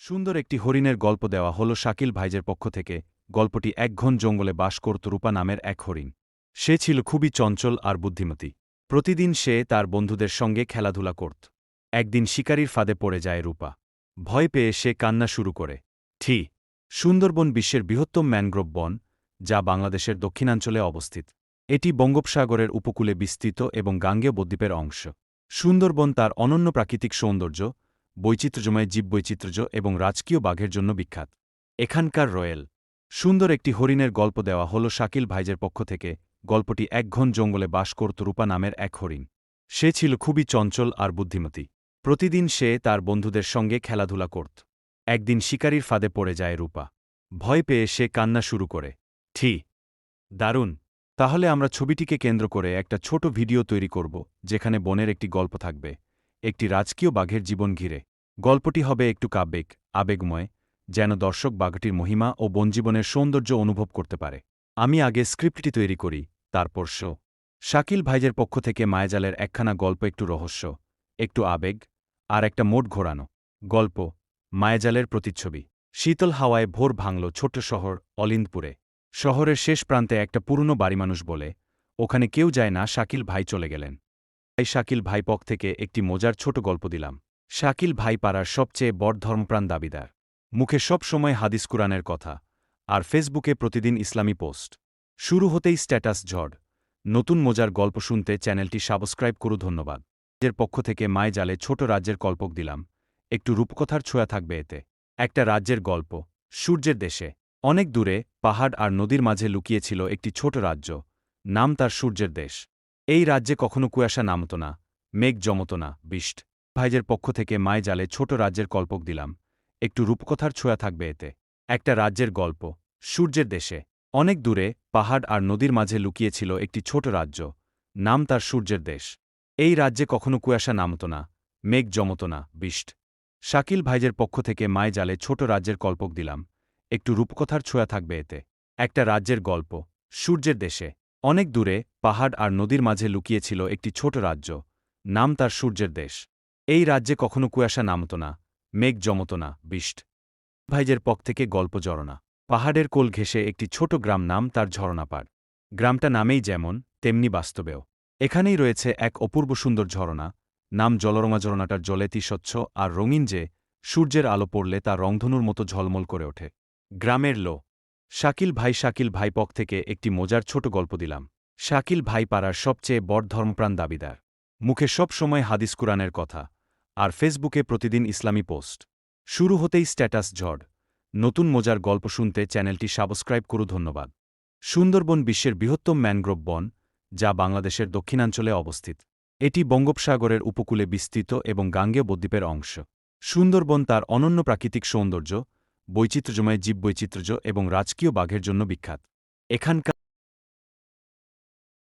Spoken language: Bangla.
সুন্দর একটি হরিণের গল্প দেওয়া হল শাকিল ভাইজের পক্ষ থেকে। গল্পটি এক ঘন জঙ্গলে বাস করত রূপা নামের এক হরিণ। সে ছিল খুবই চঞ্চল আর বুদ্ধিমতী। প্রতিদিন সে তার বন্ধুদের সঙ্গে খেলাধুলা করত। একদিন শিকারীর ফাঁদে পড়ে যায় রূপা। ভয় পেয়ে সে কান্না শুরু করে। সুন্দরবন বিশ্বের বৃহত্তম ম্যানগ্রোভ বন, যা বাংলাদেশের দক্ষিণাঞ্চলে অবস্থিত। এটি বঙ্গোপসাগরের উপকূলে বিস্তৃত এবং গাঙ্গেয় বদ্বীপের অংশ। সুন্দরবন তার অনন্য প্রাকৃতিক সৌন্দর্য, বৈচিত্র্যময় জীববৈচিত্র্য এবং রাজকীয় বাঘের জন্য বিখ্যাত। এখানকার রয়েল সুন্দর একটি হরিণের গল্প দেওয়া হল শাকিল ভাইজের পক্ষ থেকে। গল্পটি এক ঘন জঙ্গলে বাস করত রূপা নামের এক হরিণ। সে ছিল খুবই চঞ্চল আর বুদ্ধিমতী। প্রতিদিন সে তার বন্ধুদের সঙ্গে খেলাধুলা করত। একদিন শিকারীর ফাঁদে পড়ে যায় রূপা। ভয় পেয়ে সে কান্না শুরু করে। দারুণ! তাহলে আমরা ছবিটিকে কেন্দ্র করে একটা ছোট ভিডিও তৈরি করব, যেখানে বনের একটি গল্প থাকবে, একটি রাজকীয় বাঘের জীবন ঘিরে। গল্পটি হবে একটু কাব্যিক, আবেগময়, যেন দর্শক বাঘটির মহিমা ও বনজীবনের সৌন্দর্য অনুভব করতে পারে। আমি আগে স্ক্রিপ্টটি তৈরি করি, তারপর শাকিল ভাইজের পক্ষ থেকে মায়াজালের একখানা গল্প, একটু রহস্য, একটু আবেগ, আর একটা মোট ঘোরানো গল্প। মায়াজালের প্রতিচ্ছবি। শীতল হাওয়ায় ভোর ভাঙল ছোট্ট শহর অলিন্দপুরে। শহরের শেষ প্রান্তে একটা পুরনো বাড়ি। মানুষ বলে ওখানে কেউ যায় না, শাকিল ভাই চলে গেলেন। তাই শাকিল ভাই পক্ষ থেকে একটি মজার ছোট গল্প দিলাম। শাকিল ভাই পাড়ার সবচেয়ে বড় ধর্মপ্রাণ দাবিদার। মুখে সব সময় হাদিস কুরআনের কথা, আর ফেসবুকে প্রতিদিন ইসলামী পোস্ট। শুরু হতেই স্ট্যাটাস ঝড়। নতুন মজার গল্প শুনতে চ্যানেলটি সাবস্ক্রাইব করু। ধন্যবাদ। রাজ্যের পক্ষ থেকে মায়াজালে ছোট রাজ্যের কল্পক দিলাম। একটু রূপকথার ছোঁয়া থাকবে এতে। একটা রাজ্যের গল্প। সূর্যের দেশে অনেক দূরে পাহাড় আর নদীর মাঝে লুকিয়েছিল একটি ছোট রাজ্য। নাম তার সূর্যের দেশ। এই রাজ্যে কখনো কুয়াশা নামত না, মেঘ জমত না, বৃষ্টি। ভাইজের পক্ষ থেকে মায়াজালে ছোট রাজ্যের কল্পক দিলাম। একটু রূপকথার ছোঁয়া থাকবে এতে। একটা রাজ্যের গল্প। সূর্যের দেশে অনেক দূরে পাহাড় আর নদীর মাঝে লুকিয়েছিল একটি ছোট রাজ্য। নাম তার সূর্যের দেশ। এই রাজ্যে কখনো কুয়াশা নামত না, মেঘ জমত না, বৃষ্টি। শাকিল ভাইজের পক্ষ থেকে মায়াজালে ছোট রাজ্যের কল্পক দিলাম। একটু রূপকথার ছোঁয়া থাকবে এতে। একটা রাজ্যের গল্প। সূর্যের দেশে অনেক দূরে পাহাড় আর নদীর মাঝে লুকিয়েছিল একটি ছোট রাজ্য। নাম তার সূর্যের দেশ। এই রাজ্যে কখনো কুয়াশা নামত না, মেঘ জমত না, বৃষ্টি। ভাইজের পক্ষ থেকে গল্প জরনা। পাহাড়ের কোল ঘেঁষে একটি ছোট গ্রাম, নাম তার ঝরনাপাড়। গ্রামটা নামেই যেমন, তেমনি বাস্তবেও। এখানেই রয়েছে এক অপূর্ব সুন্দর ঝরনা, নাম জলরঙা। ঝরনাটার জলেতি স্বচ্ছ আর রঙিন যে সূর্যের আলো পড়লে তা রংধনুর মতো ঝলমল করে ওঠে। গ্রামের শাকিল ভাই পক্ষ থেকে একটি মজার ছোট গল্প দিলাম। শাকিল ভাই পাড়ার সবচেয়ে বড় ধর্মপ্রাণ দাবিদার। মুখে সব সময় হাদিস কুরআনের কথা, আর ফেসবুকে প্রতিদিন ইসলামী পোস্ট। শুরু হতেই স্ট্যাটাস ঝড়। নতুন মজার গল্প শুনতে চ্যানেলটি সাবস্ক্রাইব করু। ধন্যবাদ। সুন্দরবন বিশ্বের বৃহত্তম ম্যানগ্রোভ বন, যা বাংলাদেশের দক্ষিণাঞ্চলে অবস্থিত। এটি বঙ্গোপসাগরের উপকূলে বিস্তৃত এবং গাঙ্গেয় বদ্বীপের অংশ। সুন্দরবন তার অনন্য প্রাকৃতিক সৌন্দর্য, বৈচিত্র্যময় জীববৈচিত্র্য এবং রাজকীয় বাঘের জন্য বিখ্যাত। এখানকার